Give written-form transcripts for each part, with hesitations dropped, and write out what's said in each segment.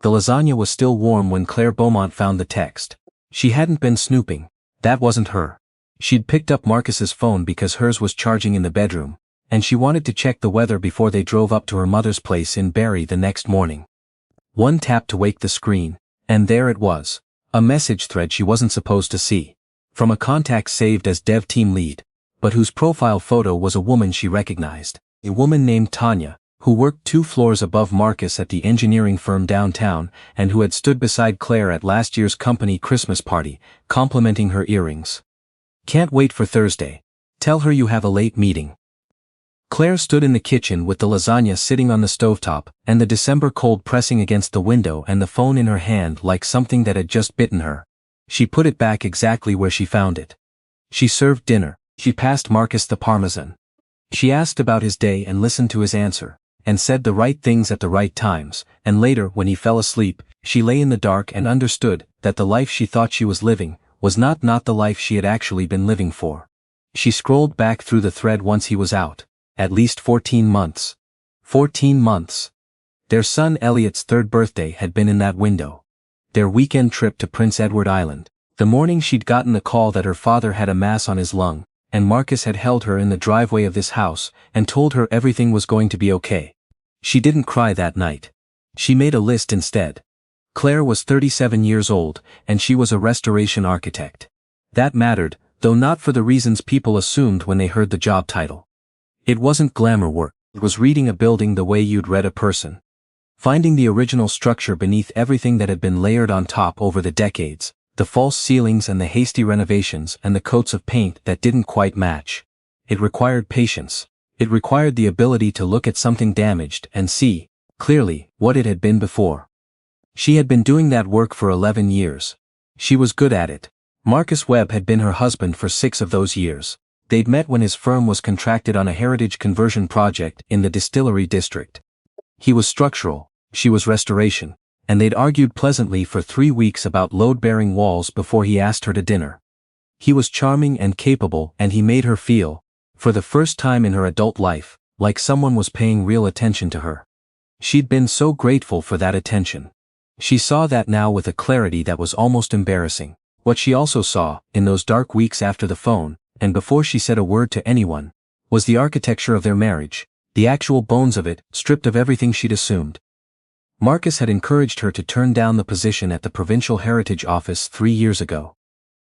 The lasagna was still warm when Claire Beaumont found the text. She hadn't been snooping. That wasn't her. She'd picked up Marcus's phone because hers was charging in the bedroom, and she wanted to check the weather before they drove up to her mother's place in Barrie the next morning. One tap to wake the screen, and there it was. A message thread she wasn't supposed to see. From a contact saved as dev team lead, but whose profile photo was a woman she recognized. A woman named Tanya, who worked 2 floors above Marcus at the engineering firm downtown and who had stood beside Claire at last year's company Christmas party, complimenting her earrings. Can't wait for Thursday. Tell her you have a late meeting. Claire stood in the kitchen with the lasagna sitting on the stovetop and the December cold pressing against the window and the phone in her hand like something that had just bitten her. She put it back exactly where she found it. She served dinner. She passed Marcus the parmesan. She asked about his day and listened to his answer, and said the right things at the right times, and later when he fell asleep, she lay in the dark and understood that the life she thought she was living was not the life she had actually been living for. She scrolled back through the thread once he was out. At least 14 months. 14 months. Their son Elliot's 3rd birthday had been in that window. Their weekend trip to Prince Edward Island. The morning she'd gotten the call that her father had a mass on his lung, and Marcus had held her in the driveway of this house and told her everything was going to be okay. She didn't cry that night. She made a list instead. Claire was 37 years old, and she was a restoration architect. That mattered, though not for the reasons people assumed when they heard the job title. It wasn't glamour work. It was reading a building the way you'd read a person. Finding the original structure beneath everything that had been layered on top over the decades, the false ceilings and the hasty renovations and the coats of paint that didn't quite match. It required patience. It required the ability to look at something damaged and see, clearly, what it had been before. She had been doing that work for 11 years. She was good at it. Marcus Webb had been her husband for 6 of those years. They'd met when his firm was contracted on a heritage conversion project in the Distillery District. He was structural, she was restoration, and they'd argued pleasantly for 3 weeks about load-bearing walls before he asked her to dinner. He was charming and capable, and he made her feel, for the first time in her adult life, like someone was paying real attention to her. She'd been so grateful for that attention. She saw that now with a clarity that was almost embarrassing. What she also saw, in those dark weeks after the phone, and before she said a word to anyone, was the architecture of their marriage, the actual bones of it, stripped of everything she'd assumed. Marcus had encouraged her to turn down the position at the Provincial Heritage Office 3 years ago.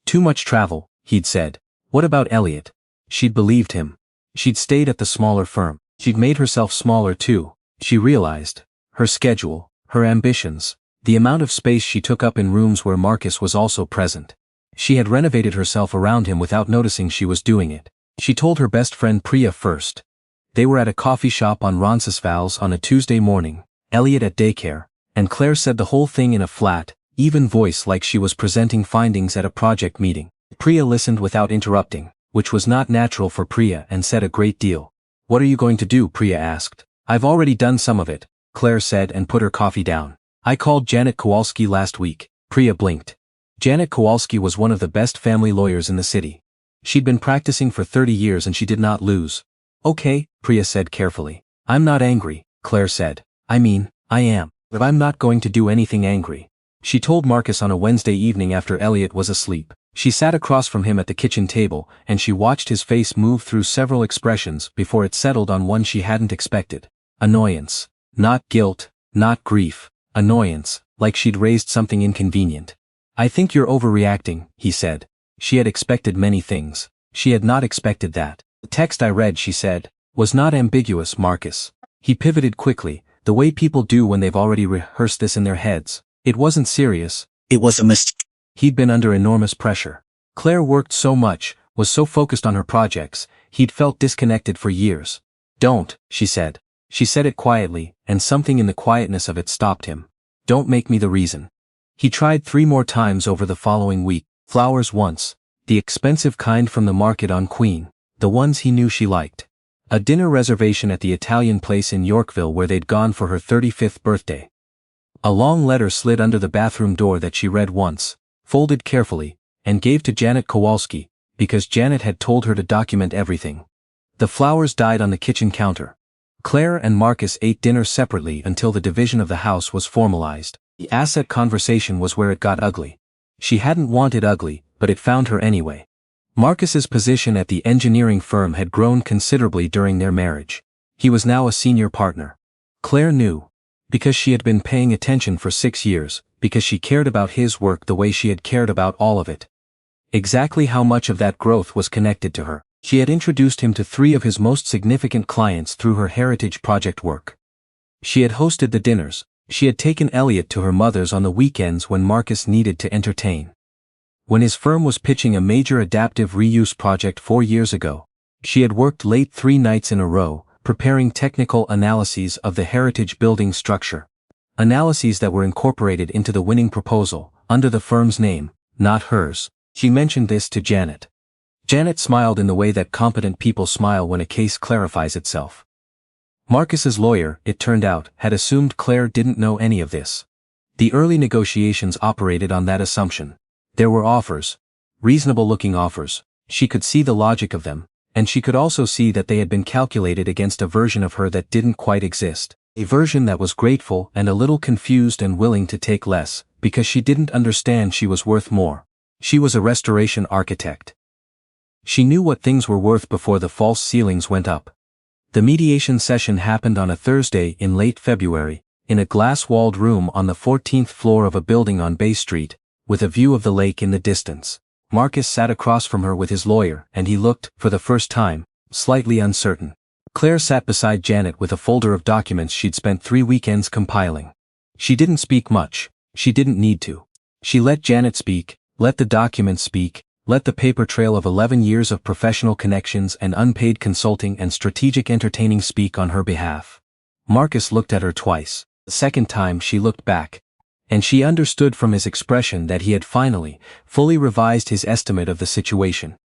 Too much travel, he'd said. What about Elliot? She'd believed him. She'd stayed at the smaller firm. She'd made herself smaller too, she realized. Her schedule, her ambitions, the amount of space she took up in rooms where Marcus was also present. She had renovated herself around him without noticing she was doing it. She told her best friend Priya first. They were at a coffee shop on Roncesvalles on a Tuesday morning, Elliot at daycare, and Claire said the whole thing in a flat, even voice like she was presenting findings at a project meeting. Priya listened without interrupting, which was not natural for Priya, and said a great deal. What are you going to do? Priya asked. I've already done some of it, Claire said and put her coffee down. I called Janet Kowalski last week. Priya blinked. Janet Kowalski was one of the best family lawyers in the city. She'd been practicing for 30 years and she did not lose. Okay, Priya said carefully. I'm not angry, Claire said. I mean, I am, but I'm not going to do anything angry. She told Marcus on a Wednesday evening after Elliot was asleep. She sat across from him at the kitchen table and she watched his face move through several expressions before it settled on one she hadn't expected. Annoyance. Not guilt, not grief. Annoyance, like she'd raised something inconvenient. I think you're overreacting, he said. She had expected many things. She had not expected that. The text I read, she said, was not ambiguous, Marcus. He pivoted quickly, the way people do when they've already rehearsed this in their heads. It wasn't serious. It was a mistake. He'd been under enormous pressure. Claire worked so much, was so focused on her projects, he'd felt disconnected for years. Don't, she said. She said it quietly, and something in the quietness of it stopped him. Don't make me the reason. He tried 3 more times over the following week. Flowers once, the expensive kind from the market on Queen, the ones he knew she liked. A dinner reservation at the Italian place in Yorkville where they'd gone for her 35th birthday. A long letter slid under the bathroom door that she read once, folded carefully, and gave to Janet Kowalski, because Janet had told her to document everything. The flowers died on the kitchen counter. Claire and Marcus ate dinner separately until the division of the house was formalized. The asset conversation was where it got ugly. She hadn't wanted ugly, but it found her anyway. Marcus's position at the engineering firm had grown considerably during their marriage. He was now a senior partner. Claire knew. Because she had been paying attention for 6 years, because she cared about his work the way she had cared about all of it. Exactly how much of that growth was connected to her. She had introduced him to 3 of his most significant clients through her heritage project work. She had hosted the dinners. She had taken Elliot to her mother's on the weekends when Marcus needed to entertain. When his firm was pitching a major adaptive reuse project 4 years ago, she had worked late 3 nights in a row, preparing technical analyses of the heritage building structure. Analyses that were incorporated into the winning proposal, under the firm's name, not hers. She mentioned this to Janet. Janet smiled in the way that competent people smile when a case clarifies itself. Marcus's lawyer, it turned out, had assumed Claire didn't know any of this. The early negotiations operated on that assumption. There were offers. Reasonable-looking offers. She could see the logic of them, and she could also see that they had been calculated against a version of her that didn't quite exist. A version that was grateful and a little confused and willing to take less, because she didn't understand she was worth more. She was a restoration architect. She knew what things were worth before the false ceilings went up. The mediation session happened on a Thursday in late February, in a glass-walled room on the 14th floor of a building on Bay Street, with a view of the lake in the distance. Marcus sat across from her with his lawyer, and he looked, for the first time, slightly uncertain. Claire sat beside Janet with a folder of documents she'd spent 3 weekends compiling. She didn't speak much. She didn't need to. She let Janet speak, let the documents speak, let the paper trail of 11 years of professional connections and unpaid consulting and strategic entertaining speak on her behalf. Marcus looked at her twice. The second time she looked back. And she understood from his expression that he had finally, fully revised his estimate of the situation.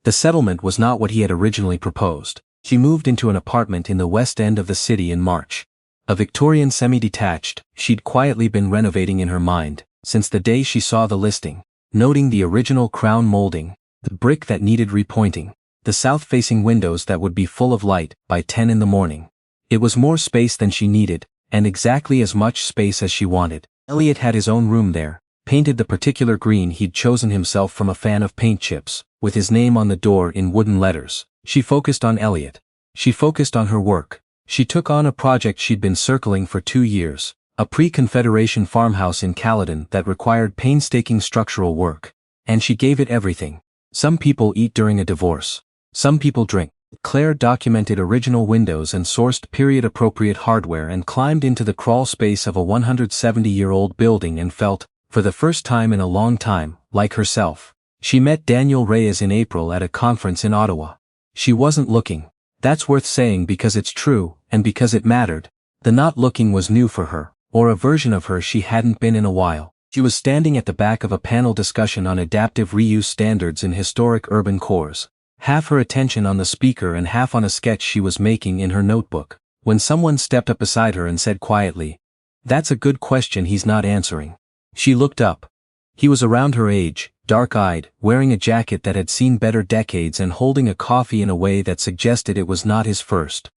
The settlement was not what he had originally proposed. She moved into an apartment in the west end of the city in March. A Victorian semi-detached, she'd quietly been renovating in her mind, since the day she saw the listing, noting the original crown molding, the brick that needed repointing, the south-facing windows that would be full of light by 10 in the morning. It was more space than she needed, and exactly as much space as she wanted. Elliot had his own room there, painted the particular green he'd chosen himself from a fan of paint chips, with his name on the door in wooden letters. She focused on Elliot. She focused on her work. She took on a project she'd been circling for 2 years, a pre-Confederation farmhouse in Caledon that required painstaking structural work. And she gave it everything. Some people eat during a divorce. Some people drink. Claire documented original windows and sourced period-appropriate hardware and climbed into the crawl space of a 170-year-old building and felt, for the first time in a long time, like herself. She met Daniel Reyes in April at a conference in Ottawa. She wasn't looking. That's worth saying because it's true, and because it mattered. The not looking was new for her, or a version of her she hadn't been in a while. She was standing at the back of a panel discussion on adaptive reuse standards in historic urban cores. Half her attention on the speaker and half on a sketch she was making in her notebook, when someone stepped up beside her and said quietly, "That's a good question he's not answering." She looked up. He was around her age, dark-eyed, wearing a jacket that had seen better decades and holding a coffee in a way that suggested it was not his first.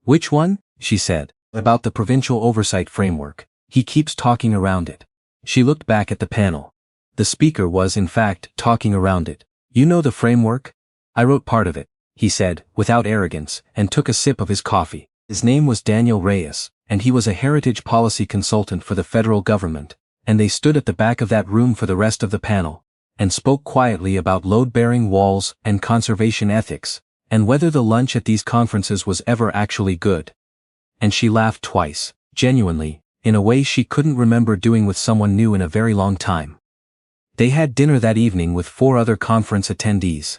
"Which one?" she said. "About the provincial oversight framework. He keeps talking around it." She looked back at the panel. The speaker was in fact talking around it. "You know the framework? I wrote part of it," he said, without arrogance, and took a sip of his coffee. His name was Daniel Reyes, and he was a heritage policy consultant for the federal government, and they stood at the back of that room for the rest of the panel, and spoke quietly about load-bearing walls and conservation ethics, and whether the lunch at these conferences was ever actually good. And she laughed twice, genuinely, in a way she couldn't remember doing with someone new in a very long time. They had dinner that evening with 4 other conference attendees.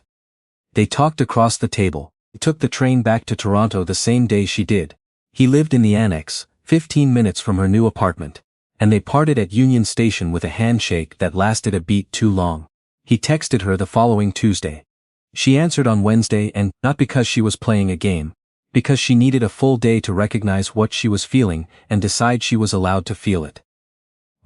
They talked across the table. He took the train back to Toronto the same day she did. He lived in the annex, 15 minutes from her new apartment, and they parted at Union Station with a handshake that lasted a beat too long. He texted her the following Tuesday. She answered on Wednesday, and not because she was playing a game, because she needed a full day to recognize what she was feeling and decide she was allowed to feel it.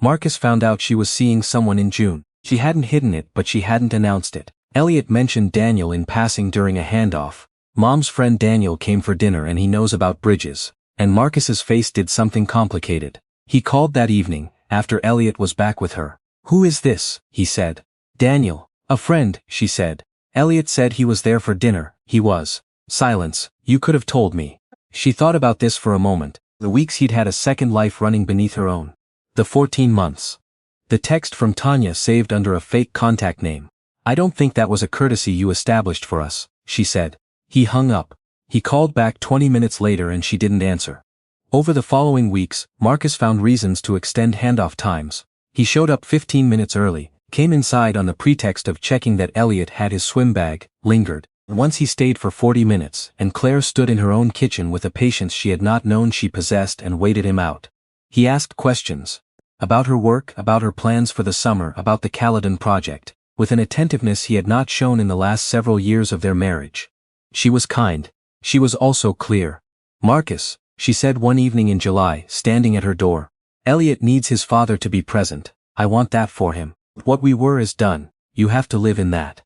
Marcus found out she was seeing someone in June. She hadn't hidden it, but she hadn't announced it. Elliot mentioned Daniel in passing during a handoff. Mom's friend Daniel came for dinner and he knows about bridges. And Marcus's face did something complicated. He called that evening, after Elliot was back with her. "Who is this?" he said. "Daniel. A friend," she said. "Elliot said he was there for dinner." "He was." Silence. "You could have told me." She thought about this for a moment. The weeks he'd had a second life running beneath her own. The 14 months. The text from Tanya saved under a fake contact name. "I don't think that was a courtesy you established for us," she said. He hung up. He called back 20 minutes later and she didn't answer. Over the following weeks, Marcus found reasons to extend handoff times. He showed up 15 minutes early, came inside on the pretext of checking that Elliot had his swim bag, lingered. Once he stayed for 40 minutes, and Claire stood in her own kitchen with a patience she had not known she possessed and waited him out. He asked questions. About her work, about her plans for the summer, about the Caledon project, with an attentiveness he had not shown in the last several years of their marriage. She was kind. She was also clear. "Marcus," she said one evening in July, standing at her door. "Elliot needs his father to be present. I want that for him. What we were is done. You have to live in that."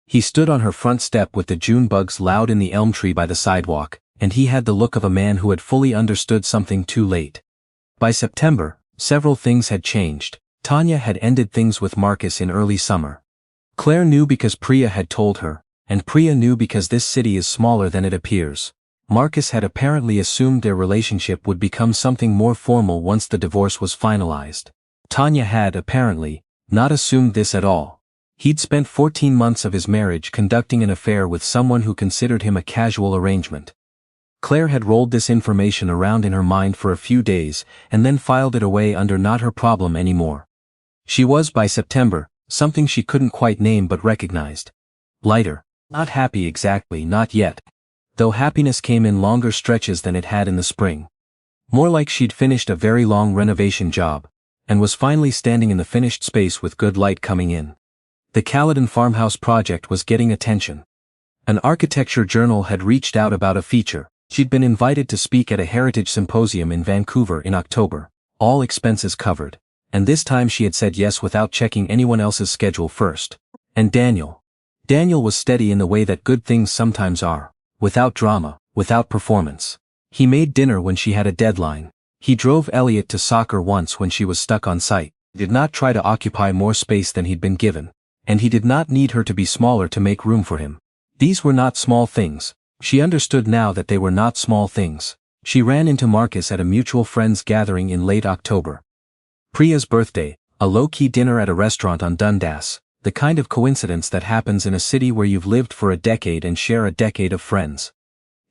He stood on her front step with the June bugs loud in the elm tree by the sidewalk, and he had the look of a man who had fully understood something too late. By September, several things had changed. Tanya had ended things with Marcus in early summer. Claire knew because Priya had told her, and Priya knew because this city is smaller than it appears. Marcus had apparently assumed their relationship would become something more formal once the divorce was finalized. Tanya had, apparently, not assumed this at all. He'd spent 14 months of his marriage conducting an affair with someone who considered him a casual arrangement. Claire had rolled this information around in her mind for a few days, and then filed it away under not her problem anymore. She was, by September, something she couldn't quite name but recognized. Lighter. Not happy exactly, not yet. Though happiness came in longer stretches than it had in the spring. More like she'd finished a very long renovation job, and was finally standing in the finished space with good light coming in. The Caledon farmhouse project was getting attention. An architecture journal had reached out about a feature. She'd been invited to speak at a heritage symposium in Vancouver in October, all expenses covered, and this time she had said yes without checking anyone else's schedule first. And Daniel was steady in the way that good things sometimes are, without drama, without performance. He made dinner when she had a deadline. He drove Elliot to soccer once when she was stuck on site. He did not try to occupy more space than he'd been given. And he did not need her to be smaller to make room for him. These were not small things. She understood now that they were not small things. She ran into Marcus at a mutual friends gathering in late October. Priya's birthday, a low-key dinner at a restaurant on Dundas, the kind of coincidence that happens in a city where you've lived for a decade and share a decade of friends.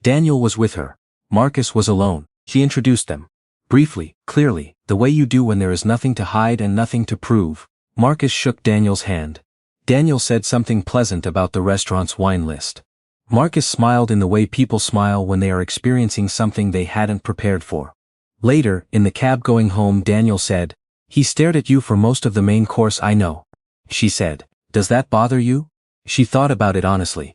Daniel was with her. Marcus was alone. She introduced them. Briefly, clearly, the way you do when there is nothing to hide and nothing to prove. Marcus shook Daniel's hand. Daniel said something pleasant about the restaurant's wine list. Marcus smiled in the way people smile when they are experiencing something they hadn't prepared for. Later, in the cab going home, Daniel said, "He stared at you for most of the main course, I know." She said, "Does that bother you?" She thought about it honestly.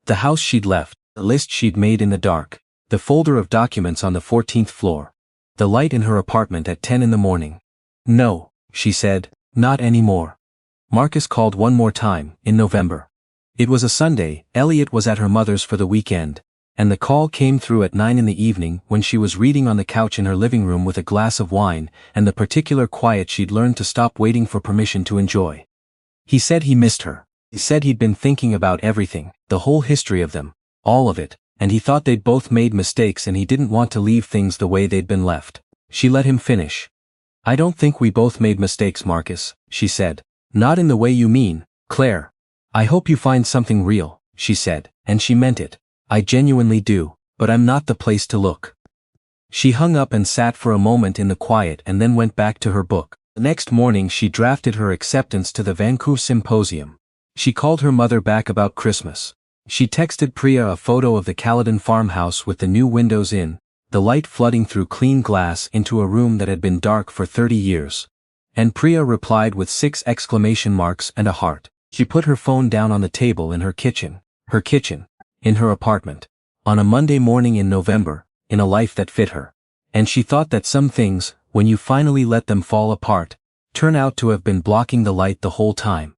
The house she'd left, the list she'd made in the dark, the folder of documents on the 14th floor, the light in her apartment at 10 in the morning. "No," she said, "not anymore." Marcus called one more time, in November. It was a Sunday. Elliot was at her mother's for the weekend, and the call came through at 9 in the evening when she was reading on the couch in her living room with a glass of wine and the particular quiet she'd learned to stop waiting for permission to enjoy. He said he missed her. He said he'd been thinking about everything, the whole history of them, all of it, and he thought they'd both made mistakes and he didn't want to leave things the way they'd been left. She let him finish. "I don't think we both made mistakes, Marcus," she said. "Not in the way you mean, Claire. I hope you find something real," she said, and she meant it. "I genuinely do, but I'm not the place to look." She hung up and sat for a moment in the quiet and then went back to her book. The next morning she drafted her acceptance to the Vancouver symposium. She called her mother back about Christmas. She texted Priya a photo of the Caledon farmhouse with the new windows in, the light flooding through clean glass into a room that had been dark for 30 years. And Priya replied with 6 exclamation marks and a heart. She put her phone down on the table in her kitchen, in her apartment, on a Monday morning in November, in a life that fit her. And she thought that some things, when you finally let them fall apart, turn out to have been blocking the light the whole time.